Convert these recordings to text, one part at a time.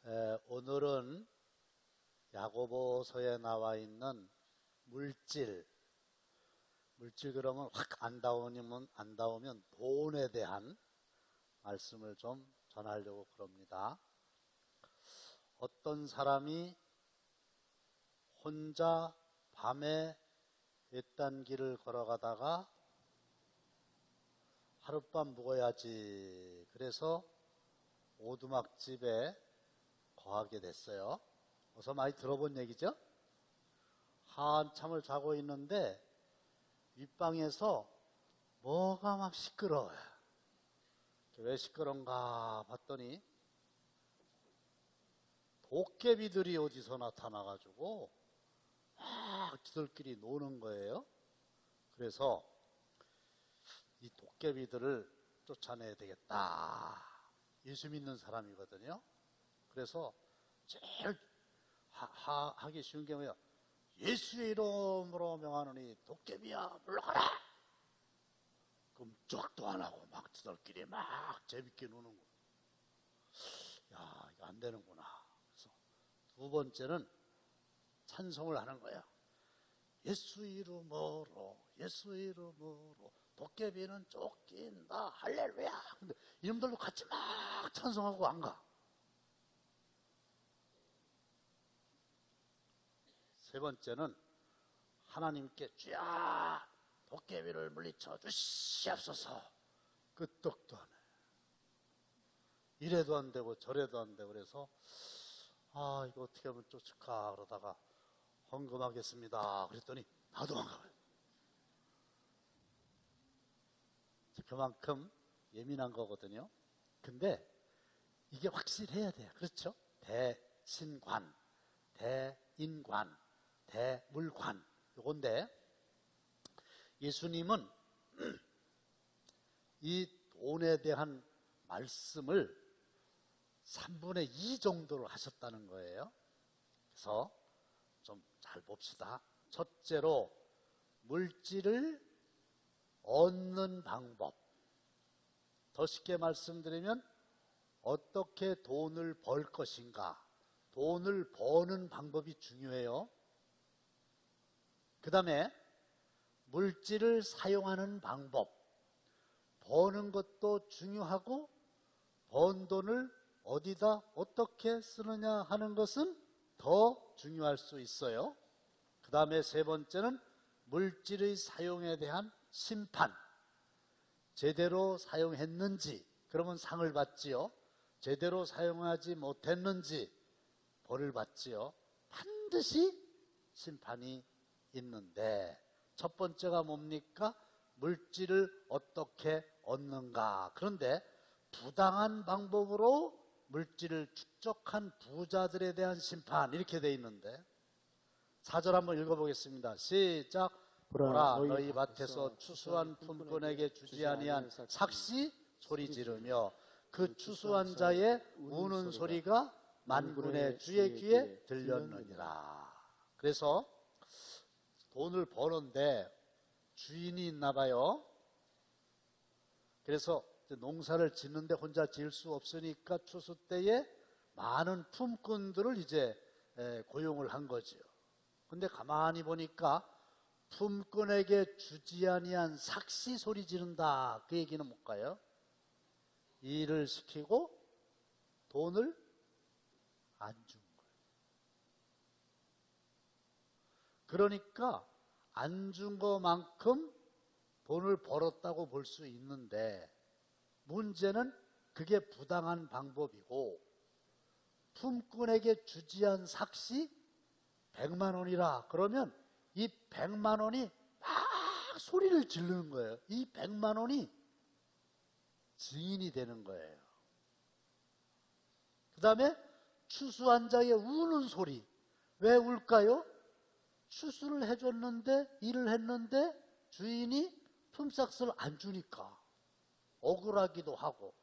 오늘은 야고보서에 나와 있는 물질 그러면 확 안 닿으면 돈에 대한 말씀을 좀 전하려고 그럽니다. 어떤 사람이 혼자 밤에 외딴 길을 걸어가다가 하룻밤 묵어야지 그래서 오두막집에 거하게 됐어요. 어서 많이 들어본 얘기죠? 한참을 자고 있는데 윗방에서 뭐가 막 시끄러워요. 왜 시끄러운가 봤더니 도깨비들이 어디서 나타나가지고 막 지들끼리 노는 거예요. 그래서 이 도깨비들을 쫓아내야 되겠다. 예수 믿는 사람이거든요. 그래서 제일 하기 쉬운 게 뭐야? 예수의 이름으로 명하노니 도깨비야 물러가라. 끔찍도 안 하고 막 지들끼리 막 재밌게 노는 거야. 야, 이거 안 되는구나. 그래서 두 번째는 찬송을 하는 거야. 예수 이름으로 도깨비는 쫓긴다 할렐루야. 근데 이놈들도 같이 막 찬송하고 안 가. 세 번째는 하나님께 주여 도깨비를 물리쳐 주시옵소서. 끄떡도 안 해. 이래도 안 되고 저래도 안 되고 그래서 이거 어떻게 하면 쫓을까 그러다가 헌금하겠습니다 그랬더니 다 도망가요. 그만큼 예민한 거거든요. 근데 이게 확실해야 돼요. 그렇죠? 대신관, 대인관, 대물관 요건데 예수님은 이 돈에 대한 말씀을 3분의 2 정도를 하셨다는 거예요. 그래서 좀 잘 봅시다. 첫째로 물질을 얻는 방법. 더 쉽게 말씀드리면 어떻게 돈을 벌 것인가. 돈을 버는 방법이 중요해요. 그 다음에 물질을 사용하는 방법. 버는 것도 중요하고 번 돈을 어디다 어떻게 쓰느냐 하는 것은 더 중요할 수 있어요. 그 다음에 세 번째는 물질의 사용에 대한 심판. 제대로 사용했는지 그러면 상을 받지요. 제대로 사용하지 못했는지 벌을 받지요. 반드시 심판이 있는데 첫 번째가 뭡니까? 물질을 어떻게 얻는가. 그런데 부당한 방법으로 물질을 축적한 부자들에 대한 심판 이렇게 돼 있는데 4절 한번 읽어보겠습니다. 시작. 보라 너희 밭에서 추수한 품꾼에게 주지 아니한 삭시 소리 지르며 그 추수한 자의 우는 소리가 만군의 주의 귀에 들렸느니라. 그래서 돈을 버는데 주인이 있나 봐요. 그래서 농사를 짓는데 혼자 지을 수 없으니까 추수 때에 많은 품꾼들을 이제 고용을 한 거죠. 근데 가만히 보니까 품꾼에게 주지 아니한 삭시 소리 지른다. 그 얘기는 뭘까요? 일을 시키고 돈을 안 준 거예요. 그러니까 안 준 것만큼 돈을 벌었다고 볼 수 있는데 문제는 그게 부당한 방법이고 품꾼에게 주지 않은 삭시 100만 원이라 그러면 이 100만 원이 막 소리를 지르는 거예요. 이 100만 원이 증인이 되는 거예요. 그 다음에 추수한 자의 우는 소리. 왜 울까요? 추수를 해줬는데 일을 했는데 주인이 품삯을 안 주니까 억울하기도 하고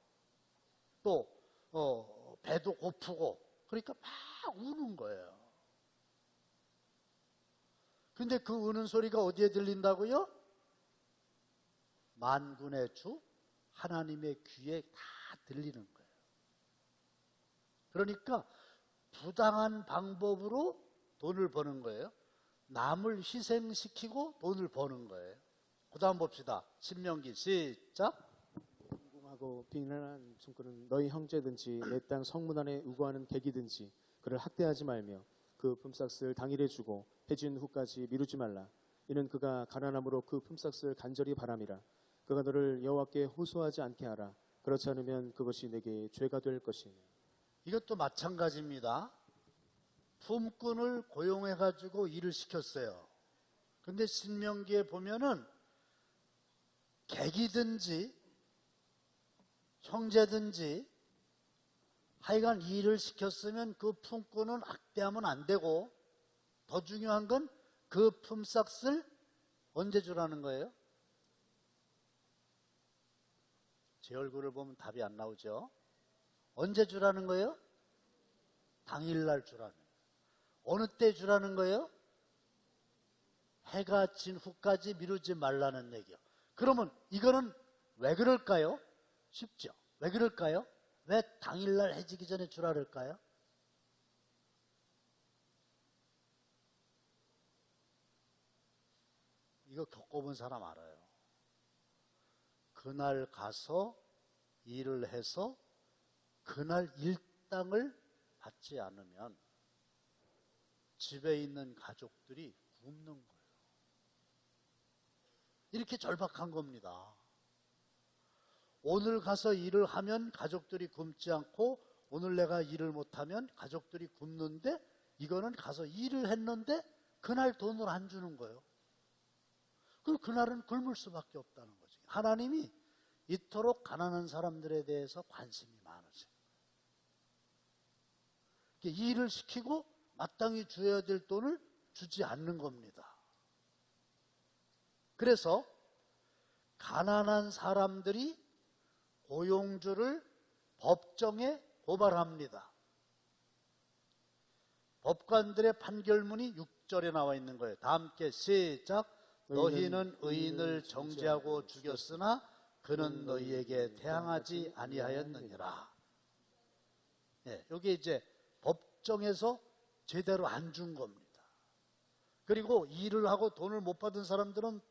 또 배도 고프고 그러니까 막 우는 거예요. 근데 그 우는 소리가 어디에 들린다고요? 만군의 주 하나님의 귀에 다 들리는 거예요. 그러니까 부당한 방법으로 돈을 버는 거예요. 남을 희생시키고 돈을 버는 거예요. 그 다음 봅시다. 신명기 시작. 궁금하고 빙란한 품꾼은 너희 형제든지 내 땅 성문 안에 우거하는 객이든지 그를 학대하지 말며 그 품삯을 당일에 주고 해진 후까지 미루지 말라. 이는 그가 가난함으로 그 품삯을 간절히 바람이라. 그가 너를 여호와께 호소하지 않게 하라. 그렇지 않으면 그것이 내게 죄가 될 것이니. 이것도 마찬가지입니다. 품꾼을 고용해가지고 일을 시켰어요. 근데 신명기에 보면은 객이든지 형제든지 하여간 일을 시켰으면 그 품꾼은 학대하면 안 되고, 더 중요한 건 그 품삯을 언제 주라는 거예요? 제 얼굴을 보면 답이 안 나오죠. 언제 주라는 거예요? 당일날 주라는 거예요. 어느 때 주라는 거예요? 해가 진 후까지 미루지 말라는 얘기요. 그러면 이거는 왜 그럴까요? 쉽죠. 왜 그럴까요? 왜 당일날 해지기 전에 주라 그럴까요? 이거 겪어본 사람 알아요. 그날 가서 일을 해서 그날 일당을 받지 않으면 집에 있는 가족들이 굶는 거예요. 이렇게 절박한 겁니다. 오늘 가서 일을 하면 가족들이 굶지 않고, 오늘 내가 일을 못하면 가족들이 굶는데, 이거는 가서 일을 했는데 그날 돈을 안 주는 거예요. 그럼 그날은 굶을 수밖에 없다는 거죠. 하나님이 이토록 가난한 사람들에 대해서 관심이 많으세요. 일을 시키고 마땅히 줘야 될 돈을 주지 않는 겁니다. 그래서 가난한 사람들이 고용주를 법정에 고발합니다. 법관들의 판결문이 6절에 나와 있는 거예요. 다 함께 시작. 너희는 의인을 정죄하고 죽였으나 그는 너희에게 태항하지 아니하였느니라. 네, 여기 이제 법정에서 제대로 안 준 겁니다. 그리고 일을 하고 돈을 못 받은 사람들은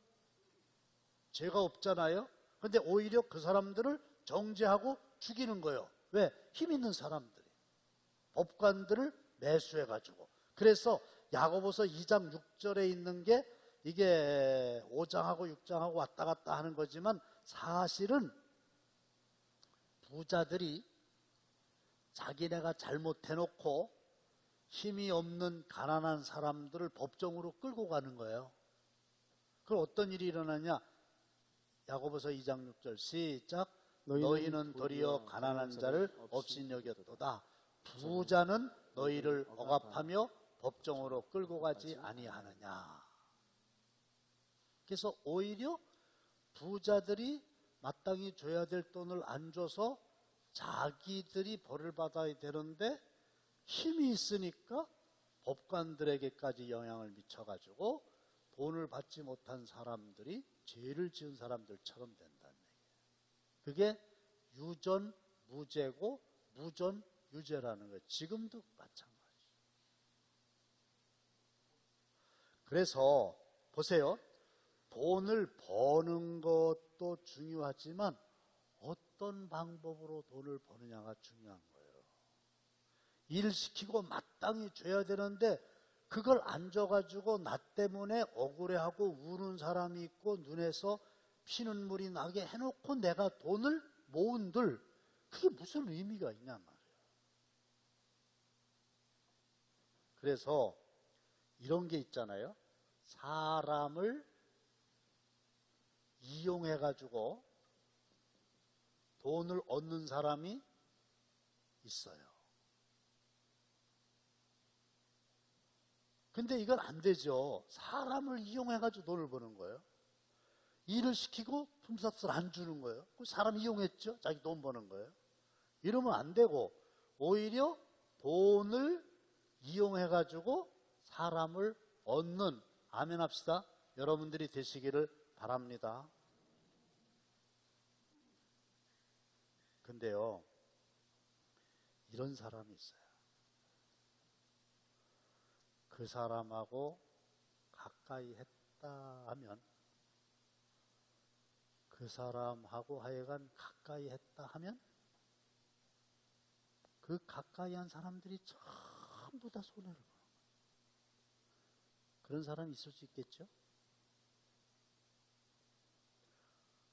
죄가 없잖아요. 그런데 오히려 그 사람들을 정죄하고 죽이는 거예요. 왜? 힘 있는 사람들이 법관들을 매수해가지고. 그래서 야고보서 2장 6절에 있는 게 이게 5장하고 6장하고 왔다 갔다 하는 거지만, 사실은 부자들이 자기네가 잘못해놓고 힘이 없는 가난한 사람들을 법정으로 끌고 가는 거예요. 그럼 어떤 일이 일어나냐? 야고보서 2장 6절 시작. 너희는 도리어 가난한 자를 없인 여겼도다. 부자는 너희를 억압하며 법정으로 끌고 가지 아니하느냐. 그래서 오히려 부자들이 마땅히 줘야 될 돈을 안 줘서 자기들이 벌을 받아야 되는데, 힘이 있으니까 법관들에게까지 영향을 미쳐가지고 돈을 받지 못한 사람들이 죄를 지은 사람들처럼 된다는 얘기예요. 그게 유전무죄고 무전유죄라는 거예요. 지금도 마찬가지예요. 그래서 보세요. 돈을 버는 것도 중요하지만 어떤 방법으로 돈을 버느냐가 중요한 거예요. 일 시키고 마땅히 줘야 되는데 그걸 안 줘가지고 나 때문에 억울해하고 우는 사람이 있고 눈에서 피눈물이 나게 해놓고 내가 돈을 모은들, 그게 무슨 의미가 있냐 말이에요. 그래서 이런 게 있잖아요. 사람을 이용해가지고 돈을 얻는 사람이 있어요. 근데 이건 안 되죠. 사람을 이용해가지고 돈을 버는 거예요. 일을 시키고 품삯을 안 주는 거예요. 그 사람 이용했죠. 자기 돈 버는 거예요. 이러면 안 되고, 오히려 돈을 이용해가지고 사람을 얻는, 아멘 합시다. 여러분들이 되시기를 바랍니다. 근데요, 이런 사람이 있어요. 그 사람하고 가까이 했다 하면, 그 사람하고 하여간 가까이 했다 하면 그 가까이 한 사람들이 전부 다 손해를 보는 거예요. 그런 사람이 있을 수 있겠죠?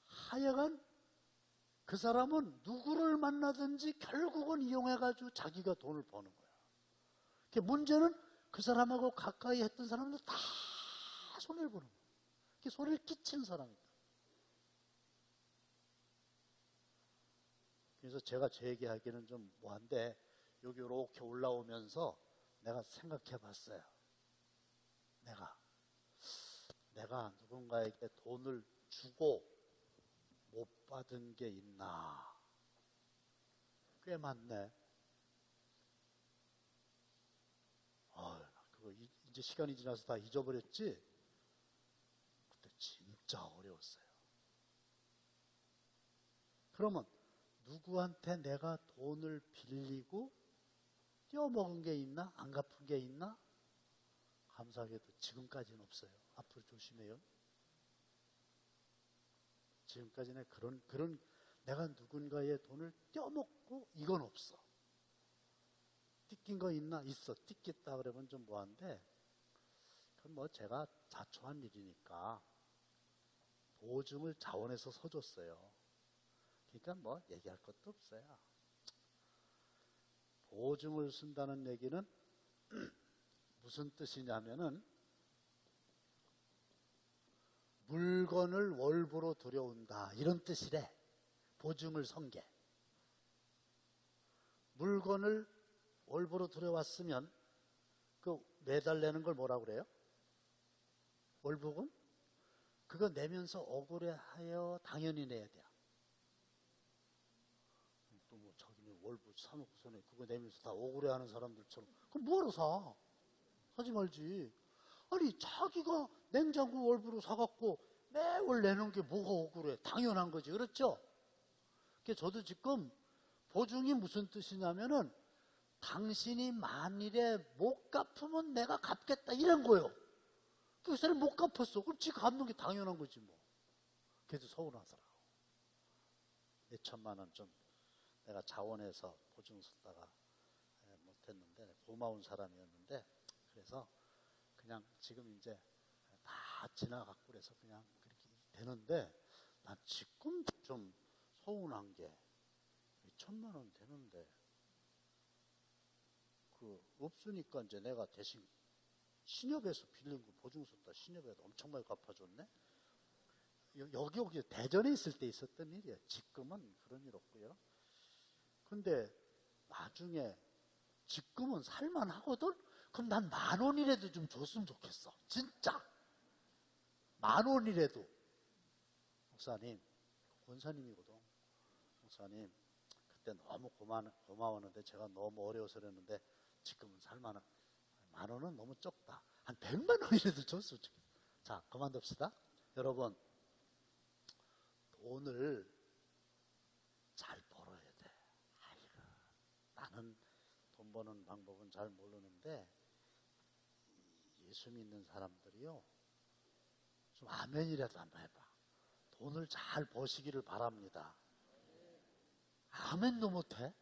하여간 그 사람은 누구를 만나든지 결국은 이용해가지고 자기가 돈을 버는 거야. 문제는 그 사람하고 가까이 했던 사람들 다 손해를 보는 거야. 손해를 끼친 사람이다. 그래서 제가 제 얘기하기는 좀 뭐한데, 여기 이렇게 올라오면서 내가 생각해 봤어요. 내가 누군가에게 돈을 주고 못 받은 게 있나? 꽤 많네. 그거 이제 시간이 지나서 다 잊어버렸지? 그때 진짜 어려웠어요. 그러면 누구한테 내가 돈을 빌리고 떼어먹은 게 있나? 안 갚은 게 있나? 감사하게도 지금까지는 없어요. 앞으로 조심해요. 지금까지는 그런 내가 누군가의 돈을 떼어먹고 이건 없어. 뜯긴 거 있나? 있어. 뜯겼다 그러면 좀 뭐한데, 그건 뭐 제가 자초한 일이니까 보증을 자원해서 서줬어요. 그러니까 뭐 얘기할 것도 없어요. 보증을 쓴다는 얘기는 무슨 뜻이냐면은, 물건을 월부로 들여온다 이런 뜻이래. 보증을 선 게. 물건을 월부로 들여왔으면 그 매달 내는 걸 뭐라고 그래요? 월부금? 그거 내면서 억울해하여 당연히 내야 돼요. 또 뭐 자기는 월부 사놓고서는 그거 내면서 다 억울해하는 사람들처럼, 그럼 뭐하러 사? 사지 말지. 아니 자기가 냉장고 월부로 사갖고 매월 내는 게 뭐가 억울해? 당연한 거지. 그렇죠? 그러니까 저도 지금 보증이 무슨 뜻이냐면은, 당신이 만일에 못 갚으면 내가 갚겠다 이런 거예요. 그 사람이 못 갚았어. 그럼 지 갚는 게 당연한 거지 뭐. 그래도 서운하더라고. 몇 천만 원 좀 내가 자원해서 보증 썼다가 못했는데, 고마운 사람이었는데, 그래서 그냥 지금 이제 다 지나갔고 그래서 그냥 그렇게 되는데, 난 지금 좀 서운한 게, 2천만 원 되는데 그 없으니까 이제 내가 대신 신협에서 빌린 거 보증 썼다. 신협에도 엄청 많이 갚아줬네. 여기 대전에 있을 때 있었던 일이에요. 지금은 그런 일 없고요. 근데 나중에 지금은 살만하거든? 그럼 난 10,000원이라도 좀 줬으면 좋겠어. 진짜. 10,000원이라도. 목사님, 권사님이거든. 목사님, 그때 너무 고마웠는데 제가 너무 어려워서 그랬는데 지금은 살만한, 10,000원은 너무 적다. 한 100만 원이라도 줬으면 좋겠어. 자, 그만둡시다. 여러분, 돈을 잘 벌어야 돼. 아이고, 나는 돈 버는 방법은 잘 모르는데 예수 믿는 사람들이요, 좀 아멘이라도 한번 해봐. 돈을 잘 버시기를 바랍니다. 아멘도 못해?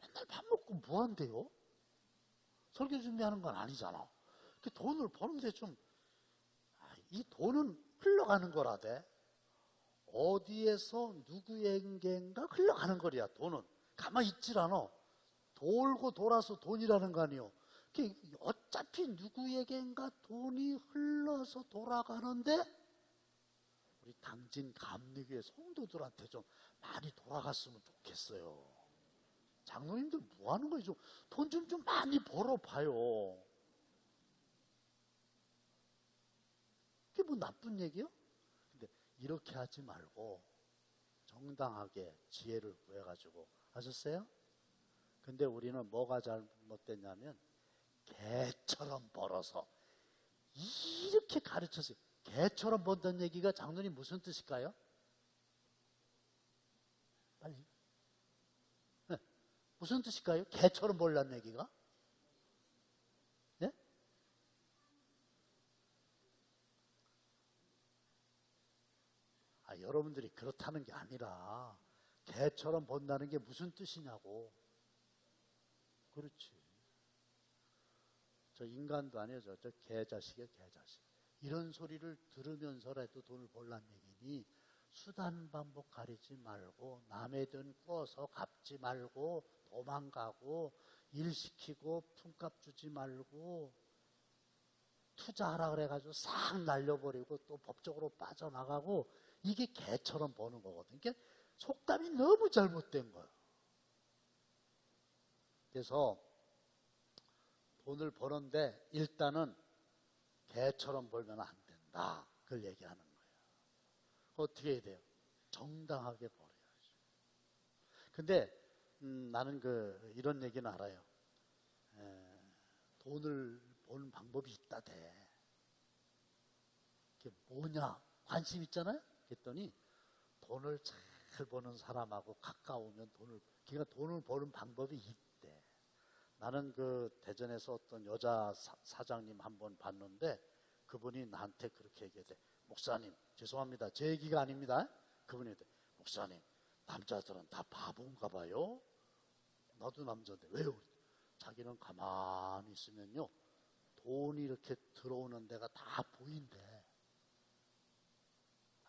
맨날 밥 먹고 뭐 한대요? 설교 준비하는 건 아니잖아. 그 돈을 버는데 좀, 이 돈은 흘러가는 거라대. 어디에서 누구에게인가 흘러가는 거야. 돈은 가만히 있질 않아. 돌고 돌아서 돈이라는 거 아니에요. 어차피 누구에게인가 돈이 흘러서 돌아가는데, 우리 당진 감리교회 성도들한테 좀 많이 돌아갔으면 좋겠어요. 장로님들 뭐 하는 거예요? 돈 좀 많이 벌어봐요. 그게 뭐 나쁜 얘기요? 근데 이렇게 하지 말고 정당하게 지혜를 구해가지고, 아셨어요? 근데 우리는 뭐가 잘못됐냐면, 개처럼 벌어서 이렇게 가르쳤어요. 개처럼 번다는 얘기가 장로님 무슨 뜻일까요? 빨리. 네. 무슨 뜻일까요? 개처럼 벌라는 얘기가? 네? 여러분들이 그렇다는 게 아니라 개처럼 본다는 게 무슨 뜻이냐고. 그렇지. 저 인간도 아니에요. 저 개자식이에요, 개자식. 이런 소리를 들으면서라도 돈을 벌란 얘기니 수단 반복 가리지 말고 남의 돈 꿔서 갚지 말고 도망가고 일 시키고 품값 주지 말고 투자하라 그래가지고 싹 날려버리고 또 법적으로 빠져나가고 이게 개처럼 버는 거거든요. 그러니까 속담이 너무 잘못된 거예요. 그래서 돈을 버는데 일단은 개처럼 벌면 안 된다. 그걸 얘기하는 거예요. 어떻게 해야 돼요? 정당하게 벌어야죠. 근데 나는 이런 얘기는 알아요. 돈을 버는 방법이 있다대. 그게 뭐냐? 관심 있잖아요? 그랬더니 돈을 잘 버는 사람하고 가까우면 그러니까 돈을 버는 방법이 있대. 나는 대전에서 어떤 여자 사장님 한 번 봤는데 그분이 나한테 그렇게 얘기했대. 목사님, 죄송합니다. 제 얘기가 아닙니다. 그분이 했대. 목사님, 남자들은 다 바본가 봐요. 나도 남자인데 왜요? 자기는 가만히 있으면요 돈이 이렇게 들어오는 데가 다 보인대.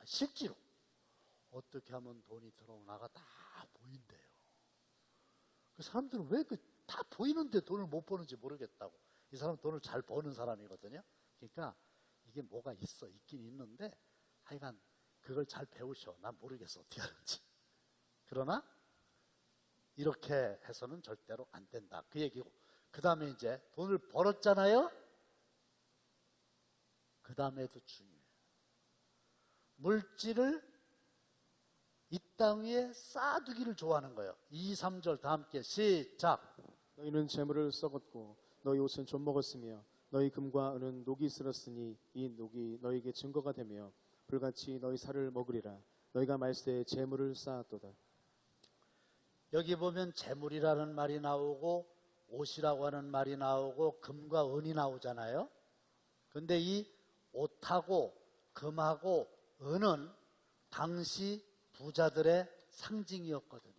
실제로 어떻게 하면 돈이 들어오나가 다 보인대요. 그 사람들은 왜 다 보이는데 돈을 못 버는지 모르겠다고. 이 사람은 돈을 잘 버는 사람이거든요. 그러니까 이게 뭐가 있긴 있는데 하여간 그걸 잘 배우셔. 난 모르겠어 어떻게 하는지. 그러나 이렇게 해서는 절대로 안 된다. 그 얘기고. 그 다음에 이제 돈을 벌었잖아요. 그 다음에도 중요해요. 물질을 이 땅 위에 쌓아두기를 좋아하는 거예요. 2, 3절 다 함께 시작. 너희는 재물을 썩었고 너희 옷은 좀 먹었으며 너희 금과 은은 녹이 쓸었으니 이 녹이 너희에게 증거가 되며 불같이 너희 살을 먹으리라. 너희가 말세 재물을 쌓았도다. 여기 보면 재물이라는 말이 나오고 옷이라고 하는 말이 나오고 금과 은이 나오잖아요. 근데 이 옷하고 금하고 은은 당시 부자들의 상징이었거든요.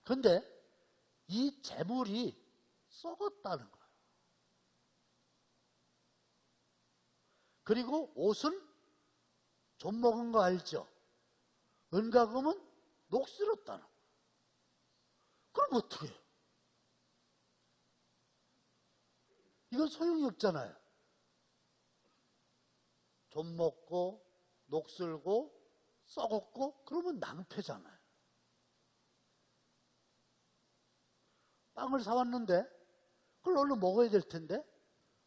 그런데 이 재물이 썩었다는 거예요. 그리고 옷은 좀 먹은 거 알죠? 은과 금은 녹슬었다는 거예요. 그럼 어떻게 해요? 이건 소용이 없잖아요. 좀 먹고 녹슬고 썩었고 그러면 낭패잖아요. 빵을 사왔는데 그걸 얼른 먹어야 될 텐데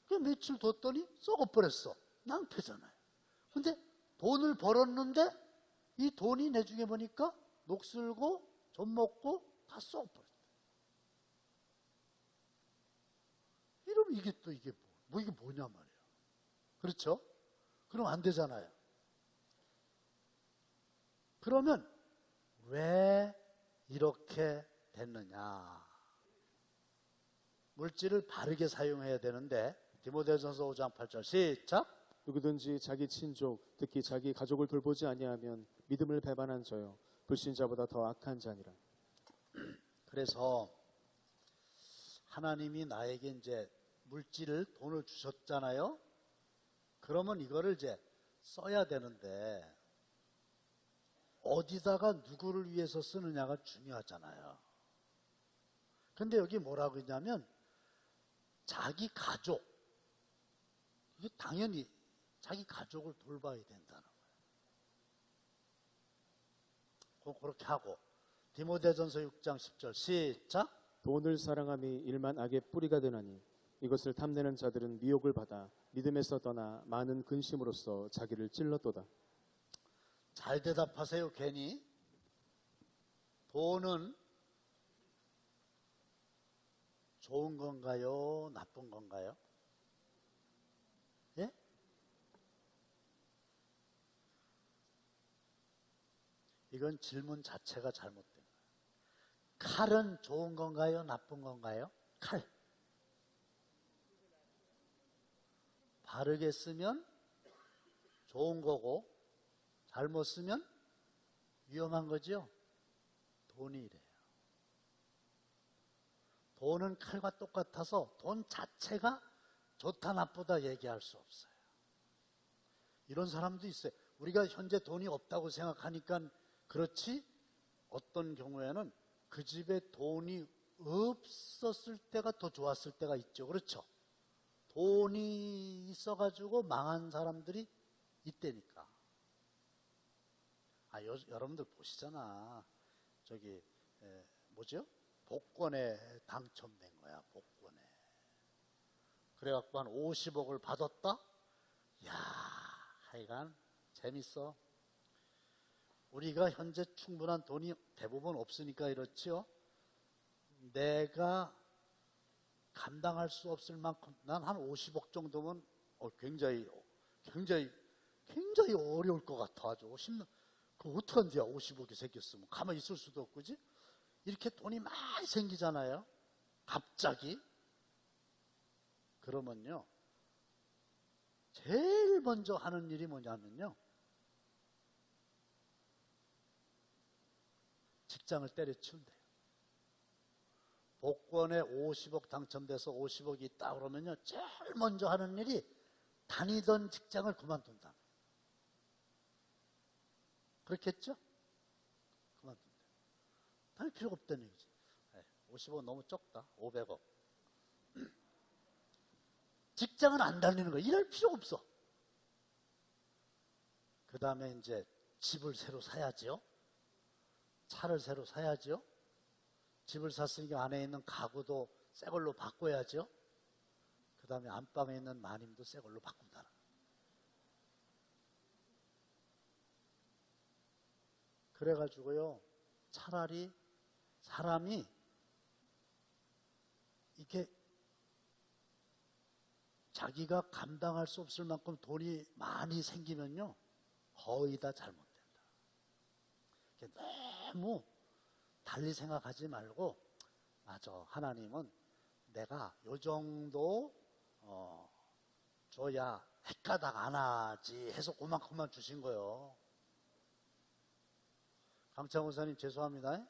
그 며칠 뒀더니 썩어버렸어. 낭패잖아요. 근데 돈을 벌었는데 이 돈이 나중에 보니까 녹슬고 좀 먹고 다 썩어버렸다. 이러면 이게 뭐냐 말이에요. 그렇죠? 그럼 안 되잖아요. 그러면 왜 이렇게 됐느냐? 물질을 바르게 사용해야 되는데 디모데전서 5장 8절 시작. 누구든지 자기 친족 특히 자기 가족을 돌보지 아니하면 믿음을 배반한 자요 불신자보다 더 악한 자니라. 그래서 하나님이 나에게 이제 돈을 주셨잖아요. 그러면 이거를 이제 써야 되는데 어디다가 누구를 위해서 쓰느냐가 중요하잖아요. 근데 여기 뭐라고 했냐면 자기 가족, 이게 당연히 자기 가족을 돌봐야 된다는 거예요. 그렇게 하고 디모데전서 6장 10절 시작. 돈을 사랑함이 일만 악의 뿌리가 되나니 이것을 탐내는 자들은 미혹을 받아 믿음에서 떠나 많은 근심으로써 자기를 찔렀도다. 잘 대답하세요. 괜히 돈은 좋은 건가요? 나쁜 건가요? 예? 이건 질문 자체가 잘못된 거예요. 칼은 좋은 건가요? 나쁜 건가요? 칼. 바르게 쓰면 좋은 거고 잘못 쓰면 위험한 거죠. 돈이 이래요. 돈은 칼과 똑같아서 돈 자체가 좋다 나쁘다 얘기할 수 없어요. 이런 사람도 있어요. 우리가 현재 돈이 없다고 생각하니까 그렇지, 어떤 경우에는 그 집에 돈이 없었을 때가 더 좋았을 때가 있죠. 그렇죠? 돈이 있어가지고 망한 사람들이 있다니까. 여러분들 보시잖아. 저기 뭐죠? 복권에 당첨된 거야. 복권에. 그래갖고 한 50억을 받았다? 야, 하여간 재밌어. 우리가 현재 충분한 돈이 대부분 없으니까 이렇지요. 내가 감당할 수 없을 만큼, 난 한 50억 정도면 굉장히 어려울 것 같아. 아주 그 어떡한데야 50억이 생겼으면. 가만히 있을 수도 없고, 그지? 이렇게 돈이 많이 생기잖아요. 갑자기. 그러면요, 제일 먼저 하는 일이 뭐냐면요, 직장을 때려치우면 돼요. 복권에 50억 당첨돼서 50억이 있다 그러면요, 제일 먼저 하는 일이 다니던 직장을 그만둔다. 그렇겠죠? 그만둔다. 다닐 필요가 없다는 얘기지. 50억 너무 적다. 500억. 직장은 안 다니는 거야. 일할 필요가 없어. 그 다음에 이제 집을 새로 사야죠. 차를 새로 사야죠. 집을 샀으니까 안에 있는 가구도 새 걸로 바꿔야죠. 그 다음에 안방에 있는 마님도 새 걸로 바꾼다. 그래가지고요, 차라리 사람이 이렇게 자기가 감당할 수 없을 만큼 돈이 많이 생기면요, 거의 다 잘못된다. 너무 달리 생각하지 말고, 맞아, 하나님은 내가 요 정도 줘야 헷가닥 안 하지 해서 그만큼만 주신 거예요. 강창훈 사님 죄송합니다.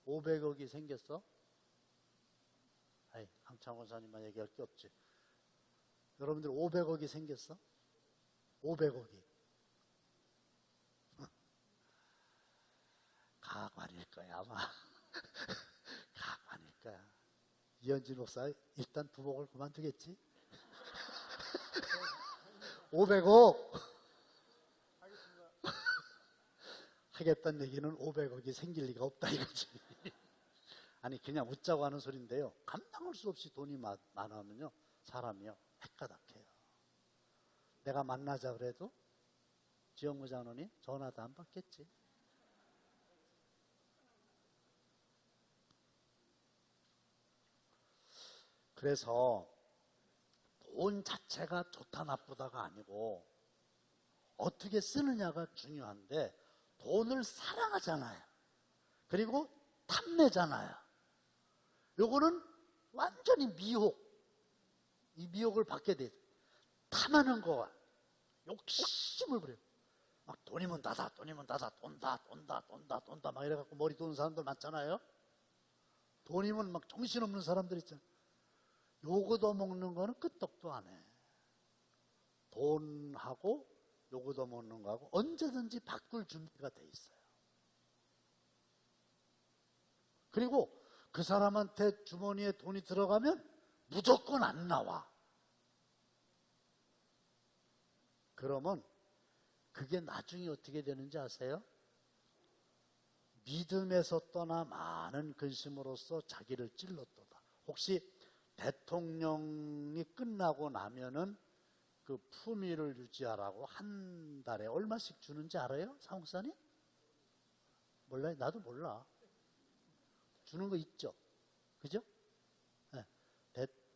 $500억이 생겼어? 아이, 강창훈 사님만 얘기할 게 없지. 여러분들 500억이 생겼어? 500억이. 가관일 거야, 아마. 가관일 거야. 이현진 목사 일단 부목을 그만두겠지? 500억! 하겠다는 얘기는 500억이 생길 리가 없다 이거지. 아니, 그냥 웃자고 하는 소리인데요, 감당할 수 없이 돈이 많으면요, 사람이요, 헷가닥해요. 내가 만나자 그래도 지영무 장로님 전화도 안 받겠지. 그래서 돈 자체가 좋다 나쁘다가 아니고 어떻게 쓰느냐가 중요한데, 돈을 사랑하잖아요. 그리고 탐내잖아요. 요거는 완전히 미혹. 이 미혹을 받게 돼. 탐하는 거야. 욕심을 부려요. 막 돈이면 나다, 돈이면 나다, 돈다 막 이래갖고 머리 도는 사람들 많잖아요. 돈이면 막 정신없는 사람들 있잖아요. 요거도 먹는 거는 끄떡도 안 해. 돈하고 요거도 먹는 거하고 언제든지 바꿀 준비가 돼 있어요. 그리고 그 사람한테 주머니에 돈이 들어가면 무조건 안 나와. 그러면 그게 나중에 어떻게 되는지 아세요? 믿음에서 떠나 많은 근심으로써 자기를 찔렀도다. 혹시 대통령이 끝나고 나면은 그 품위를 유지하라고 한 달에 얼마씩 주는지 알아요? 사목사님? 몰라요? 나도 몰라. 주는 거 있죠? 그죠? 네.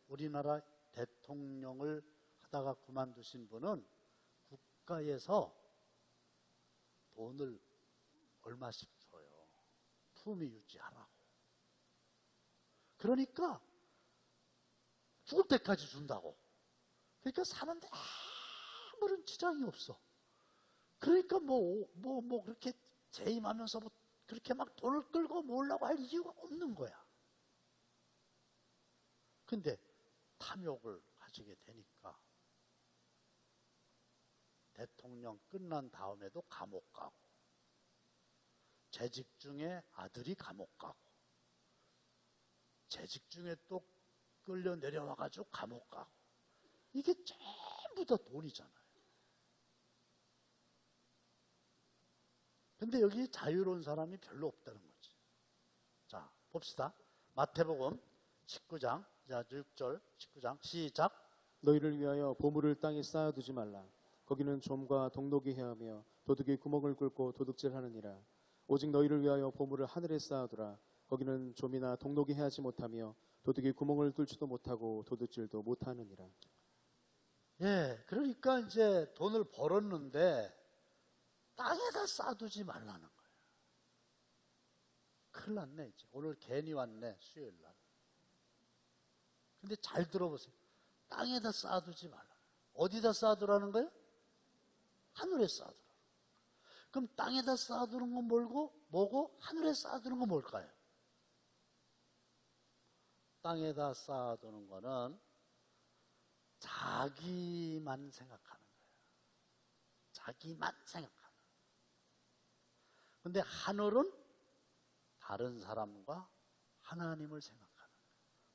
우리나라 대통령을 하다가 그만두신 분은 국가에서 돈을 얼마씩 줘요. 품위 유지하라고. 그러니까 죽을 때까지 준다고. 그러니까 사는데 아무런 지장이 없어. 그러니까 그렇게 재임하면서 그렇게 막 돈을 끌고 모으려고 할 이유가 없는 거야. 근데 탐욕을 가지게 되니까 대통령 끝난 다음에도 감옥 가고, 재직 중에 아들이 감옥 가고, 재직 중에 또 끌려 내려와가지고 감옥 가고, 이게 전부 다 돈이잖아요. 근데 여기 자유로운 사람이 별로 없다는 거지. 자, 봅시다. 마태복음 19장, 자, 6절, 19장, 시작. 너희를 위하여 보물을 땅에 쌓아두지 말라. 거기는 좀과 동독이 헤하며 도둑이 구멍을 뚫고 도둑질하느니라. 오직 너희를 위하여 보물을 하늘에 쌓아두라. 거기는 좀이나 동독이 헤하지 못하며 도둑이 구멍을 뚫지도 못하고 도둑질도 못하느니라. 예, 그러니까 이제 돈을 벌었는데 땅에다 쌓아두지 말라는 거예요. 큰일 났네, 이제. 오늘 괜히 왔네, 수요일 날. 근데 잘 들어보세요. 땅에다 쌓아두지 말라. 어디다 쌓아두라는 거예요? 하늘에 쌓아두라. 그럼 땅에다 쌓아두는 건 뭐고 하늘에 쌓아두는 건 뭘까요? 땅에다 쌓아두는 거는 자기만 생각하는 거예요. 자기만 생각하는. 근데 하늘은 다른 사람과 하나님을 생각하는 거예요.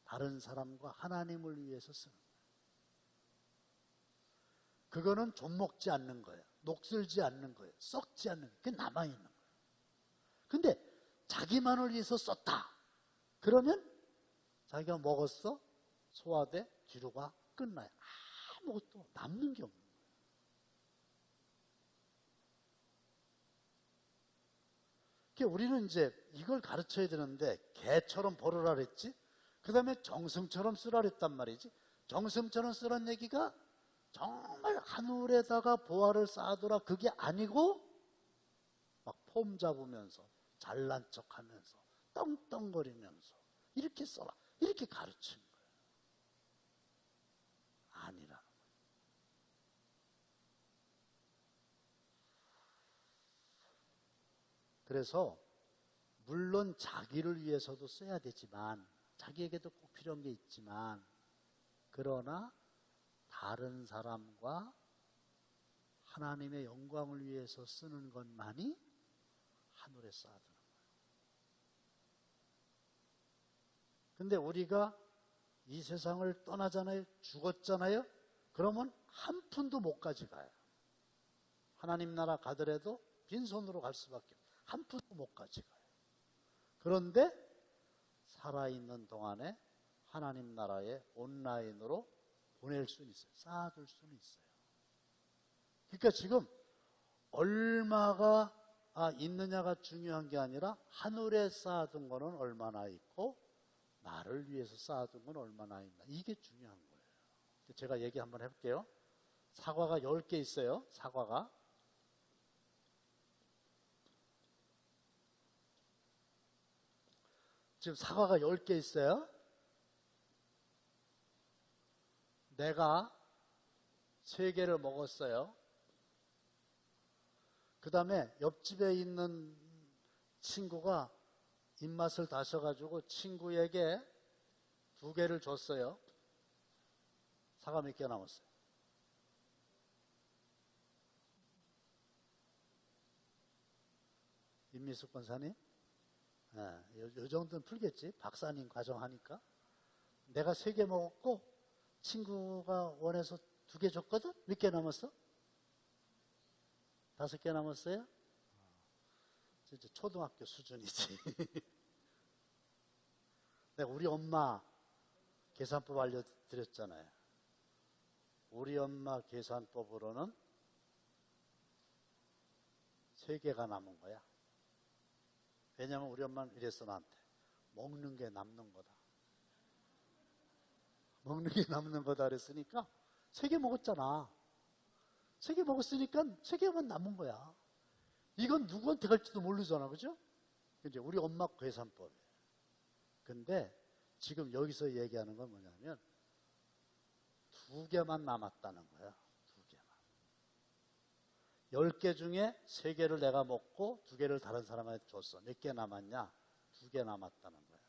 다른 사람과 하나님을 위해서 쓰는 거예요. 그거는 좀먹지 않는 거예요. 녹슬지 않는 거예요. 썩지 않는 거예요. 그게 남아있는 거예요. 근데 자기만을 위해서 썼다. 그러면 자기가 먹었어, 소화돼, 뒤로 가, 끝나요. 아무것도 남는 게 없는 거예요. 그러니까 우리는 이제 이걸 가르쳐야 되는데, 개처럼 벌으라 그랬지? 그 다음에 정성처럼 쓰라 그랬단 말이지. 정성처럼 쓰란 얘기가 정말 하늘에다가 보화를 쌓아두라, 그게 아니고 막 폼 잡으면서 잘난 척하면서 떵떵거리면서 이렇게 써라, 이렇게 가르치는 거예요. 아니라는 거예요. 그래서 물론 자기를 위해서도 써야 되지만, 자기에게도 꼭 필요한 게 있지만, 그러나 다른 사람과 하나님의 영광을 위해서 쓰는 것만이 하늘에 쌓아두는 거예요. 근데 우리가 이 세상을 떠나잖아요. 죽었잖아요. 그러면 한 푼도 못 가져가요. 하나님 나라 가더라도 빈손으로 갈 수밖에 없어요. 한 푼도 못 가져가요. 그런데 살아있는 동안에 하나님 나라에 온라인으로 보낼 수는 있어요. 쌓아둘 수는 있어요. 그러니까 지금 얼마가 있느냐가 중요한 게 아니라 하늘에 쌓아둔 거는 얼마나 있고 나를 위해서 쌓아둔 건 얼마나 있나, 이게 중요한 거예요. 제가 얘기 한번 해볼게요. 사과가 10개 있어요. 사과가. 지금 사과가 10개 있어요. 내가 3개를 먹었어요. 그 다음에 옆집에 있는 친구가 입맛을 다셔가지고 친구에게 2개를 줬어요. 사과 몇 개 남았어요? 임미숙 권사님? 이 정도는 풀겠지? 박사님 과정하니까. 내가 3개 먹었고 친구가 원해서 2개 줬거든? 몇 개 남았어? 5개 남았어요? 진짜 초등학교 수준이지. 내가 우리 엄마 계산법 알려드렸잖아요. 우리 엄마 계산법으로는 3개가 남은 거야. 왜냐면 우리 엄마는 이랬어, 나한테. 먹는 게 남는 거다. 먹는 게 남는 거다 그랬으니까 3개 먹었잖아. 3개 먹었으니까 3개만 남은 거야. 이건 누구한테 갈지도 모르잖아, 그죠? 이제 우리 엄마 계산법이에요. 근데 지금 여기서 얘기하는 건 뭐냐면 2개만 남았다는 거야. 2개만. 10개 중에 3개를 내가 먹고 2개를 다른 사람한테 줬어. 몇 개 남았냐? 2개 남았다는 거야.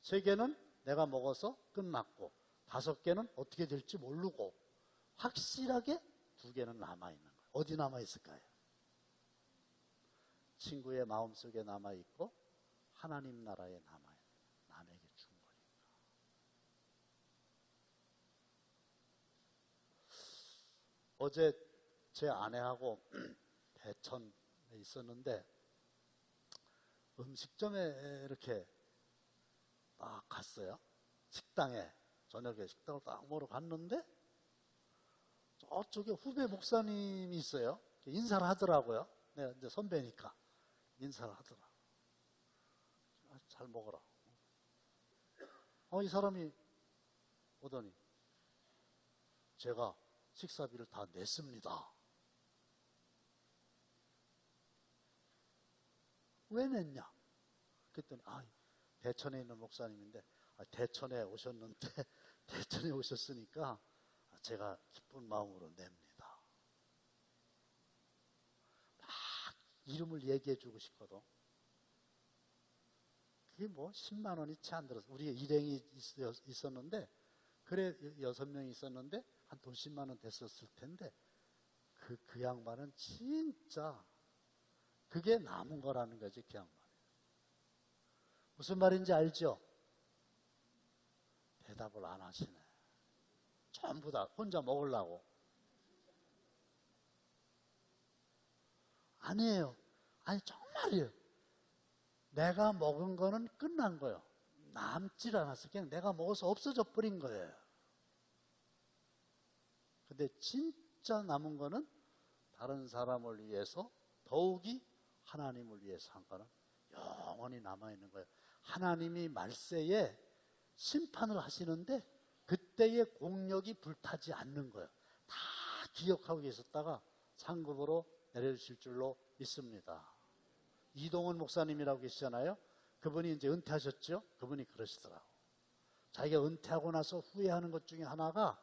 3개는 내가 먹어서 끝났고 5개는 어떻게 될지 모르고 확실하게 2개는 남아있는 거야. 어디 남아있을까요? 친구의 마음속에 남아있고 하나님 나라에 남아있는 남에게 준 거니까. 어제 제 아내하고 대천에 있었는데 음식점에 이렇게 딱 갔어요. 식당에 저녁에 식당을 딱 먹으러 갔는데 저쪽에 후배 목사님이 있어요. 인사를 하더라고요. 내가 이제 선배니까 인사를 하더라. 잘 먹어라. 이 사람이 오더니 제가 식사비를 다 냈습니다. 왜 냈냐? 그랬더니 대천에 있는 목사님인데 대천에 오셨는데 대천에 오셨으니까 제가 기쁜 마음으로 냅니다. 막 이름을 얘기해 주고 싶거든. 그게 뭐 10만 원이 채 안 들었어. 우리 일행이 있었는데 그래 6명이 있었는데 한 돈 10만 원 됐었을 텐데 그 양반은 진짜 그게 남은 거라는 거지. 그 양반. 무슨 말인지 알죠? 대답을 안 하시네. 전부 다 혼자 먹으려고. 아니에요. 아니 정말이에요. 내가 먹은 거는 끝난 거예요. 남질 않았어. 그냥 내가 먹어서 없어져 버린 거예요. 근데 진짜 남은 거는 다른 사람을 위해서 더욱이 하나님을 위해서 한 거는 영원히 남아있는 거예요. 하나님이 말세에 심판을 하시는데 그때의 공력이 불타지 않는 거예요. 다 기억하고 계셨다가 상급으로 내려주실 줄로 믿습니다. 이동훈 목사님이라고 계시잖아요. 그분이 이제 은퇴하셨죠. 그분이 그러시더라고. 자기가 은퇴하고 나서 후회하는 것 중에 하나가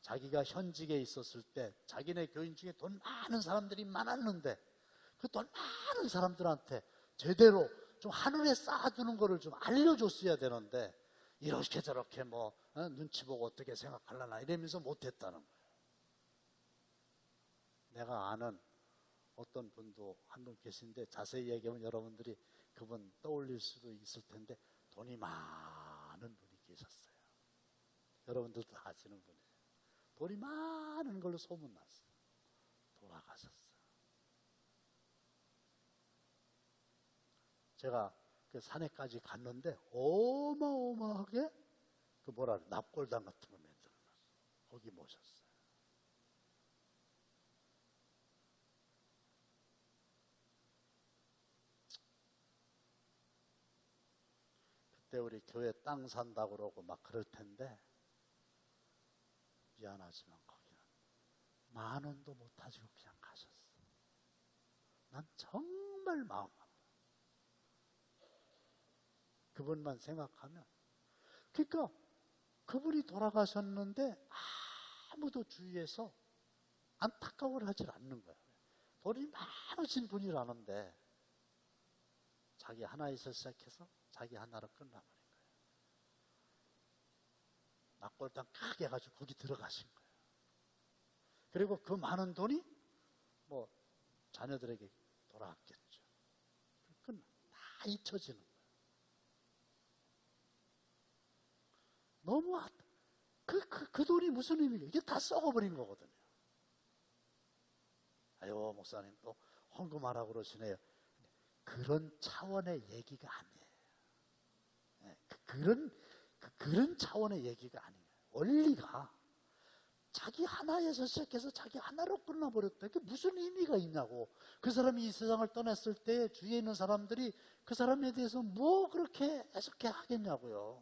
자기가 현직에 있었을 때 자기네 교인 중에 돈 많은 사람들이 많았는데 그 돈 많은 사람들한테 제대로 좀 하늘에 쌓아두는 거를 좀 알려줬어야 되는데 이렇게 저렇게 눈치 보고 어떻게 생각하려나 이러면서 못했다는 거예요. 내가 아는 어떤 분도 한 분 계신데 자세히 얘기하면 여러분들이 그분 떠올릴 수도 있을 텐데 돈이 많은 분이 계셨어요. 여러분들도 다 아시는 분이에요. 돈이 많은 걸로 소문났어요. 돌아가셨어요. 제가 그 산에까지 갔는데 어마어마하게 납골당 같은 거 만들어놨어요. 거기 모셨어요. 그때 우리 교회 땅 산다고 그러고 막 그럴 텐데 미안하지만 거기는 10,000원도 못 하시고 그냥 가셨어. 난 정말 마음 아파. 그분만 생각하면. 그러니까 그분이 돌아가셨는데 아무도 주위에서 안타까워를 하질 않는 거예요. 돈이 많으신 분이라는데 자기 하나에서 시작해서 자기 하나로 끝나버린 거예요. 납골당 크게 해가지고 거기 들어가신 거예요. 그리고 그 많은 돈이 자녀들에게 돌아왔겠죠. 다 잊혀지는 거예요. 너무 그 돈이 무슨 의미예요? 이게 다 썩어버린 거거든요. 아유 목사님 또 헌금하라고 그러시네요. 그런 차원의 얘기가 아니에요. 그런 차원의 얘기가 아니에요. 원리가 자기 하나에서 시작해서 자기 하나로 끝나버렸다. 그게 무슨 의미가 있냐고. 그 사람이 이 세상을 떠났을 때 주위에 있는 사람들이 그 사람에 대해서 뭐 그렇게 해석해 하겠냐고요.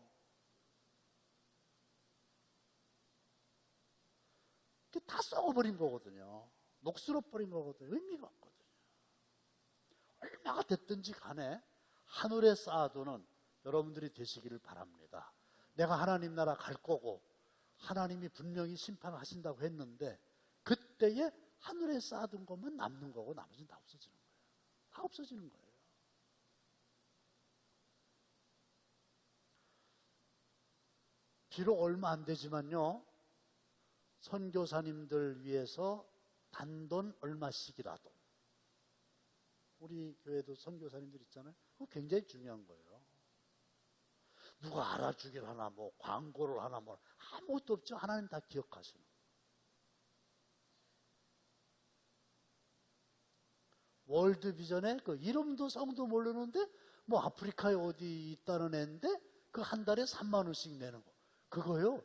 그게 다 썩어버린 거거든요. 녹슬어버린 거거든요. 의미가 없거든요. 얼마가 됐든지 간에 하늘에 쌓아두는 여러분들이 되시기를 바랍니다. 내가 하나님 나라 갈 거고 하나님이 분명히 심판하신다고 했는데 그때에 하늘에 쌓아둔 것만 남는 거고 나머지는 다 없어지는 거예요. 다 없어지는 거예요. 비록 얼마 안 되지만요, 선교사님들 위해서 단돈 얼마씩이라도, 우리 교회도 선교사님들 있잖아요. 그거 굉장히 중요한 거예요. 누가 알아주길 하나, 뭐 광고를 하나, 뭐 아무것도 없죠. 하나님 다 기억하시는. 월드비전에 그 이름도 성도 모르는데 뭐 아프리카에 어디 있다는 애인데 그 한 달에 3만 원씩 내는 거. 그거요.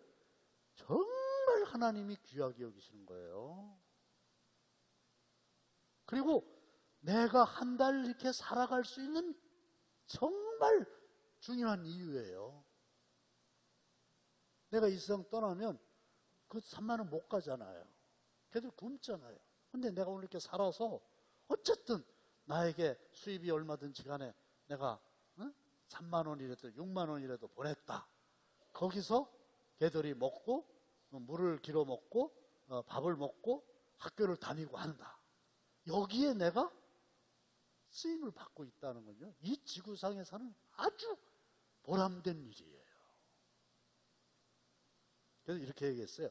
정말 하나님이 귀하게 여기시는 거예요. 그리고 내가 한 달 이렇게 살아갈 수 있는 정말 중요한 이유예요. 내가 이 세상 떠나면 그 3만 원 못 가잖아요. 걔들 굶잖아요. 근데 내가 오늘 이렇게 살아서 어쨌든 나에게 수입이 얼마든지 간에 내가 3만 원이라도 6만 원이라도 보냈다. 거기서 걔들이 먹고 물을 길어 먹고 밥을 먹고 학교를 다니고 한다. 여기에 내가 쓰임을 받고 있다는 건요, 이 지구상에서는 아주 보람된 일이에요. 그래서 이렇게 얘기했어요.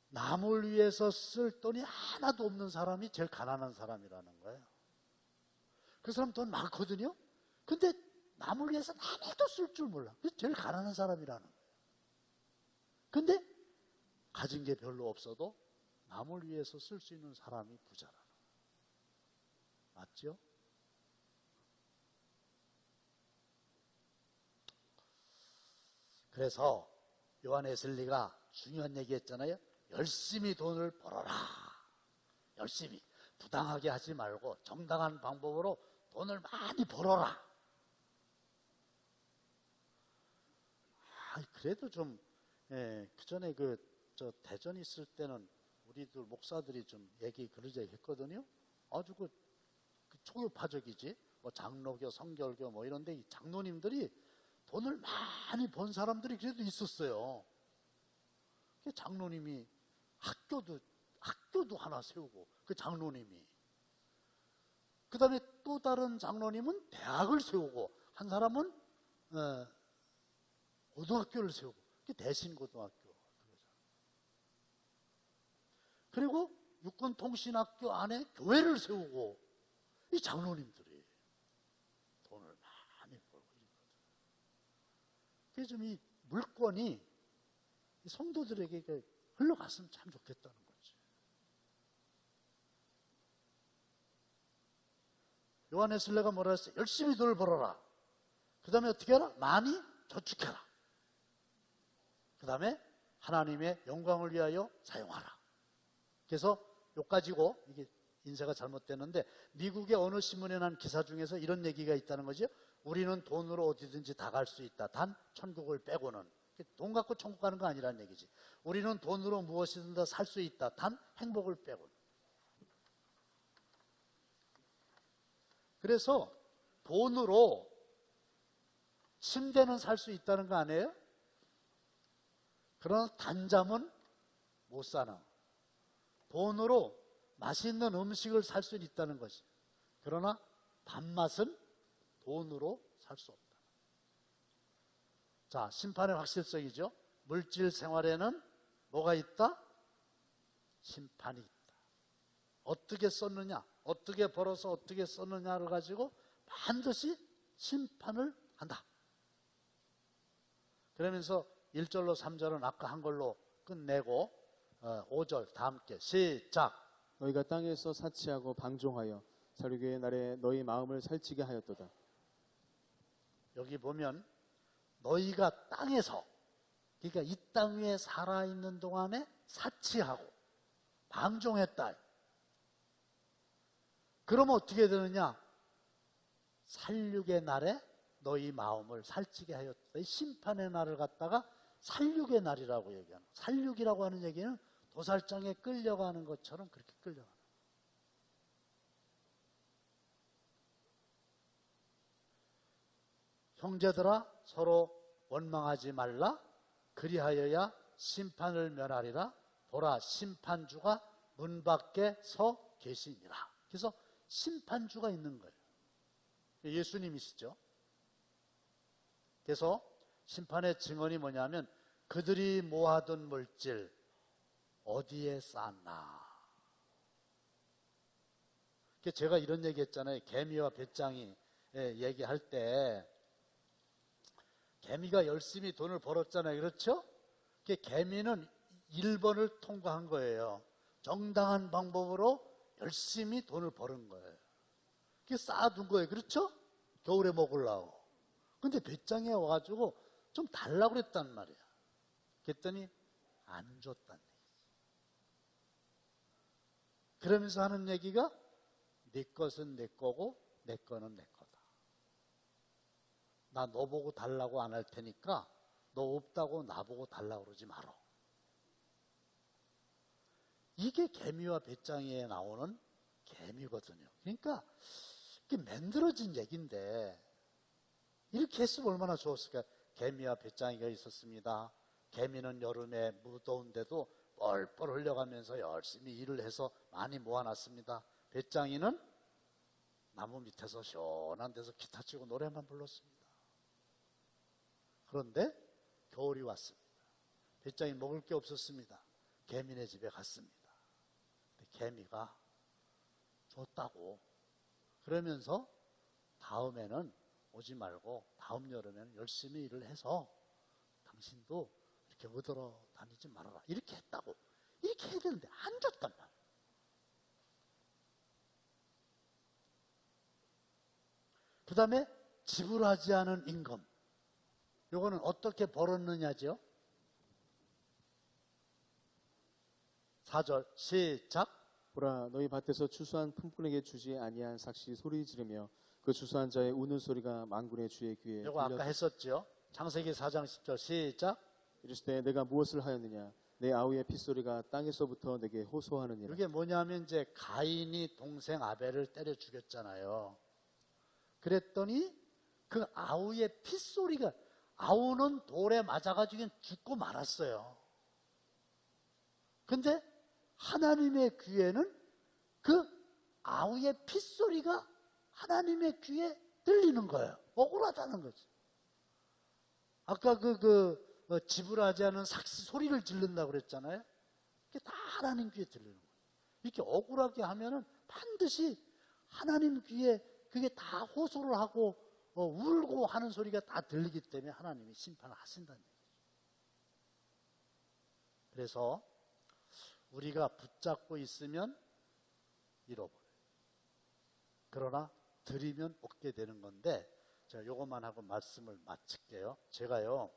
남을 위해서 쓸 돈이 하나도 없는 사람이 제일 가난한 사람이라는 거예요. 그 사람 돈 많거든요. 근데 남을 위해서 아무도 쓸 줄 몰라. 그래서 제일 가난한 사람이라는 거예요. 근데 가진 게 별로 없어도 남을 위해서 쓸 수 있는 사람이 부자라는 거예요. 맞죠? 그래서 요한 웨슬리가 중요한 얘기 했잖아요. 열심히 돈을 벌어라. 열심히. 부당하게 하지 말고 정당한 방법으로 돈을 많이 벌어라. 그래도 좀, 그 전에 저 대전 있을 때는 우리들 목사들이 좀 그러자 했거든요. 아주 그 초교파적이지. 뭐 장로교, 성결교 뭐 이런데 이 장로님들이 돈을 많이 번 사람들이 그래도 있었어요. 장로님이 학교도 하나 세우고, 그 장로님이. 그 다음에 또 다른 장로님은 대학을 세우고, 한 사람은 고등학교를 세우고, 그게 대신고등학교. 그리고 육군통신학교 안에 교회를 세우고, 이 장로님들이 돈을 많이 벌고 있거든요. 그래서 좀 이 물건이 성도들에게 흘러갔으면 참 좋겠다는 거지. 요한 웨슬리가 뭐라 했어요? 열심히 돈을 벌어라. 그 다음에 어떻게 해라? 많이 저축해라. 그 다음에 하나님의 영광을 위하여 사용하라. 그래서 요까지고, 이게 인쇄가 잘못됐는데, 미국의 어느 신문에 난 기사 중에서 이런 얘기가 있다는 거죠. 우리는 돈으로 어디든지 다 갈 수 있다. 단 천국을 빼고는. 돈 갖고 천국 가는 거 아니라는 얘기지. 우리는 돈으로 무엇이든 다 살 수 있다. 단 행복을 빼고는. 그래서 돈으로 침대는 살 수 있다는 거 아니에요? 그러나 단잠은 못 사나. 돈으로 맛있는 음식을 살 수 있다는 것이. 그러나 밥맛은 돈으로 살 수 없다. 자, 심판의 확실성이죠. 물질 생활에는 뭐가 있다? 심판이 있다. 어떻게 썼느냐, 어떻게 벌어서 어떻게 썼느냐를 가지고 반드시 심판을 한다. 그러면서 1절로 3절은 아까 한 걸로 끝내고 5절 다 함께 시작. 너희가 땅에서 사치하고 방종하여 살육의 날에 너희 마음을 살찌게 하였도다. 여기 보면 너희가 땅에서, 그러니까 이 땅 위에 살아있는 동안에 사치하고 방종했다. 그러면 어떻게 되느냐? 살육의 날에 너희 마음을 살찌게 하였다. 이 심판의 날을 갖다가 살육의 날이라고 얘기하는 거예요. 살육이라고 하는 얘기는 도살장에 끌려가는 것처럼 그렇게 끌려가는 거예요. 형제들아 서로 원망하지 말라. 그리하여야 심판을 면하리라. 보라, 심판주가 문 밖에 서 계시니라. 그래서 심판주가 있는 거예요. 예수님이시죠. 그래서 심판의 증언이 뭐냐면 그들이 모아둔 물질 어디에 쌌나. 제가 이런 얘기 했잖아요. 개미와 배짱이 얘기할 때 개미가 열심히 돈을 벌었잖아요. 그렇죠? 개미는 1번을 통과한 거예요. 정당한 방법으로 열심히 돈을 버는 거예요. 그게 쌓아둔 거예요. 그렇죠? 겨울에 먹으려고. 근데 배짱이 와가지고 좀 달라고 그랬단 말이야. 그랬더니 안 줬단 얘기지. 그러면서 하는 얘기가 네 것은 내 거고 내 거는 내 거다. 나 너 보고 달라고 안 할 테니까 너 없다고 나보고 달라고 그러지 마라. 이게 개미와 배짱이에 나오는 개미거든요. 그러니까 이게 만들어진 얘기인데 이렇게 했으면 얼마나 좋았을까요? 개미와 배짱이가 있었습니다. 개미는 여름에 무더운데도 뻘뻘 흘려가면서 열심히 일을 해서 많이 모아놨습니다. 배짱이는 나무 밑에서 시원한 데서 기타 치고 노래만 불렀습니다. 그런데 겨울이 왔습니다. 배짱이 먹을 게 없었습니다. 개미네 집에 갔습니다. 개미가 줬다고 그러면서 다음에는 오지 말고 다음 여름에는 열심히 일을 해서 당신도 이렇게 얻으러 다니지 말아라. 이렇게 했다고. 이렇게 해야 되는데 안 줬단 말이야. 그 다음에 지불하지 않은 임금. 요거는 어떻게 벌었느냐죠? 4절 시작. 보라, 너희 밭에서 추수한 품꾼에게 주지 아니한 삭시 소리 지르며 그 추수한 자의 우는 소리가 만군의 주의 귀에 이거 아까 했었죠. 창세기 4장 10절 시작. 이르시되 내가 무엇을 하였느냐? 내 아우의 핏소리가 땅에서부터 내게 호소하느니라. 이게 뭐냐면 이제 가인이 동생 아벨을 때려 죽였잖아요. 그랬더니 그 아우의 핏소리가, 아우는 돌에 맞아가지고 죽고 말았어요. 근데 하나님의 귀에는 그 아우의 핏소리가 하나님의 귀에 들리는 거예요. 억울하다는 거지. 아까 지불하지 않은 삭시 소리를 지른다고 그랬잖아요. 그게 다 하나님 귀에 들리는 거예요. 이렇게 억울하게 하면은 반드시 하나님 귀에 그게 다 호소를 하고 울고 하는 소리가 다 들리기 때문에 하나님이 심판을 하신다는 얘기죠. 그래서 우리가 붙잡고 있으면 잃어버려요. 그러나 드리면 얻게 되는 건데, 제가 요것만 하고 말씀을 마칠게요. 제가요,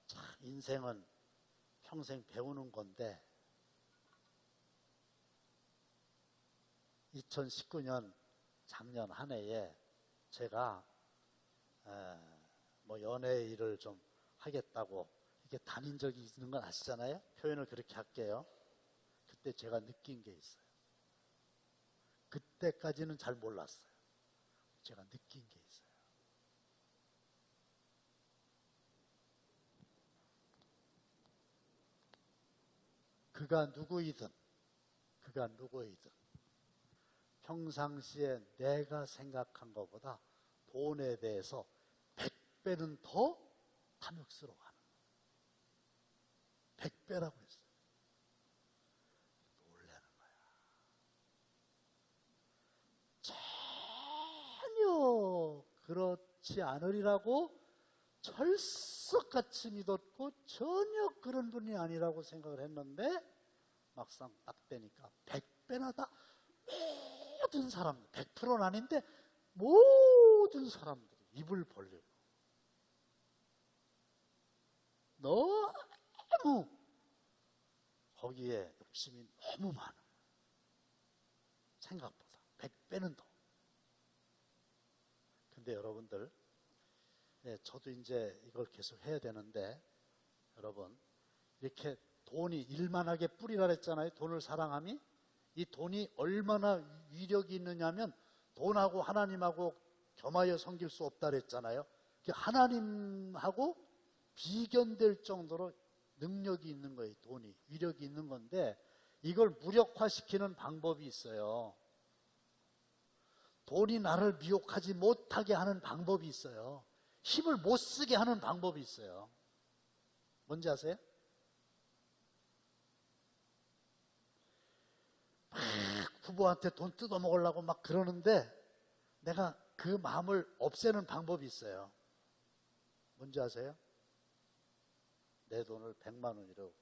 참 인생은 평생 배우는 건데 2019년 작년 한 해에 제가 뭐 연애 일을 좀 하겠다고 이렇게 다닌 적이 있는 건 아시잖아요. 표현을 그렇게 할게요. 그때 제가 느낀 게 있어요. 그때까지는 잘 몰랐어요. 제가 느낀 게 있어요. 그가 누구이든 평상시에 내가 생각한 것보다 돈에 대해서 100배는 더 탐욕스러워하는 거예요. 100배라고 했어요. 놀라는 거야. 전혀 그렇지 않으리라고 철석같이 믿었고 전혀 그런 분이 아니라고 생각을 했는데 막상 딱 되니까 100배나 다 모든 사람들, 100%는 아닌데 모든 사람들이 입을 벌리고 너무 거기에 욕심이 너무 많아. 생각보다 100배는 더. 근데 여러분들, 저도 이제 이걸 계속 해야 되는데, 여러분, 이렇게 돈이 일만하게 뿌리라 그랬잖아요. 돈을 사랑함이. 이 돈이 얼마나 위력이 있느냐면 돈하고 하나님하고 겸하여 섬길 수 없다 그랬잖아요. 하나님하고 비견될 정도로 능력이 있는 거예요. 돈이, 위력이 있는 건데 이걸 무력화시키는 방법이 있어요. 돈이 나를 미혹하지 못하게 하는 방법이 있어요. 힘을 못 쓰게 하는 방법이 있어요. 뭔지 아세요? 막 부부한테 돈 뜯어먹으려고 막 그러는데 내가 그 마음을 없애는 방법이 있어요. 뭔지 아세요? 내 돈을 100만 원이라고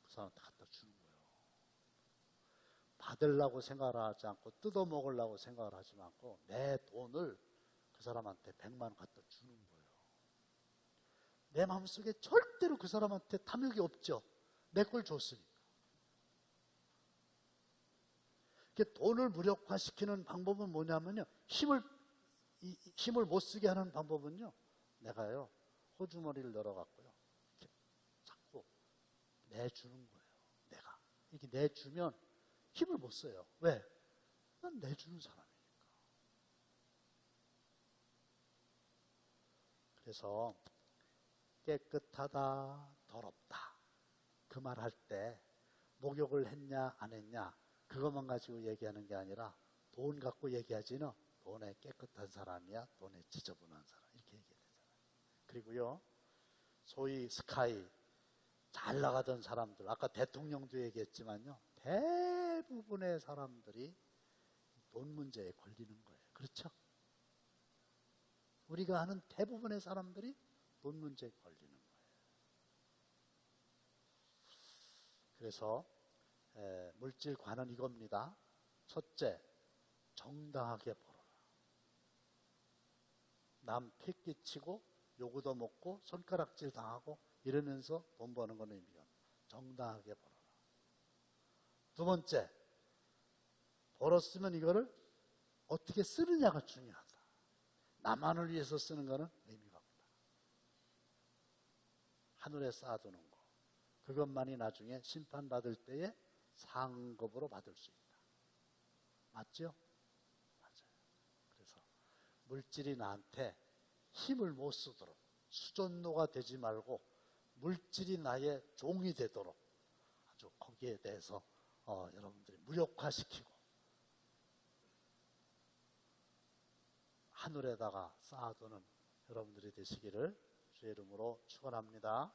그 사람한테 갖다 주는 거예요. 받으려고 생각을 하지 않고 뜯어먹으려고 생각을 하지 않고 내 돈을 그 사람한테 100만 원 갖다 주는 거예요. 내 마음속에 절대로 그 사람한테 탐욕이 없죠. 내 걸 줬으니까. 돈을 무력화시키는 방법은 뭐냐면요. 힘을 못 쓰게 하는 방법은요. 내가요. 호주머니를 열어갖고요. 이렇게 자꾸 내주는 거예요. 내가. 이렇게 내주면 힘을 못 써요. 왜? 난 내주는 사람이니까. 그래서 깨끗하다, 더럽다. 그 말 할 때 목욕을 했냐 안 했냐 그것만 가지고 얘기하는 게 아니라 돈 갖고 얘기하지는 돈에 깨끗한 사람이야, 돈에 지저분한 사람 이렇게 얘기해야 되잖아요. 그리고요, 소위 스카이 잘 나가던 사람들, 아까 대통령도 얘기했지만요, 대부분의 사람들이 돈 문제에 걸리는 거예요. 그렇죠? 우리가 아는 대부분의 사람들이 돈 문제에 걸리는 거예요. 그래서 물질관은 이겁니다. 첫째, 정당하게 벌어라. 남 패끼치고 요구도 먹고 손가락질 당하고 이러면서 돈 버는 건 의미가 없다. 정당하게 벌어라. 두 번째, 벌었으면 이거를 어떻게 쓰느냐가 중요하다. 나만을 위해서 쓰는 거는 의미가 없다. 하늘에 쌓아두는 거. 그것만이 나중에 심판받을 때에 상급으로 받을 수 있다. 맞죠? 맞아요. 그래서 물질이 나한테 힘을 못 쓰도록 수전노가 되지 말고 물질이 나의 종이 되도록 아주 거기에 대해서 여러분들이 무력화시키고 하늘에다가 쌓아두는 여러분들이 되시기를 주의 이름으로 축원합니다.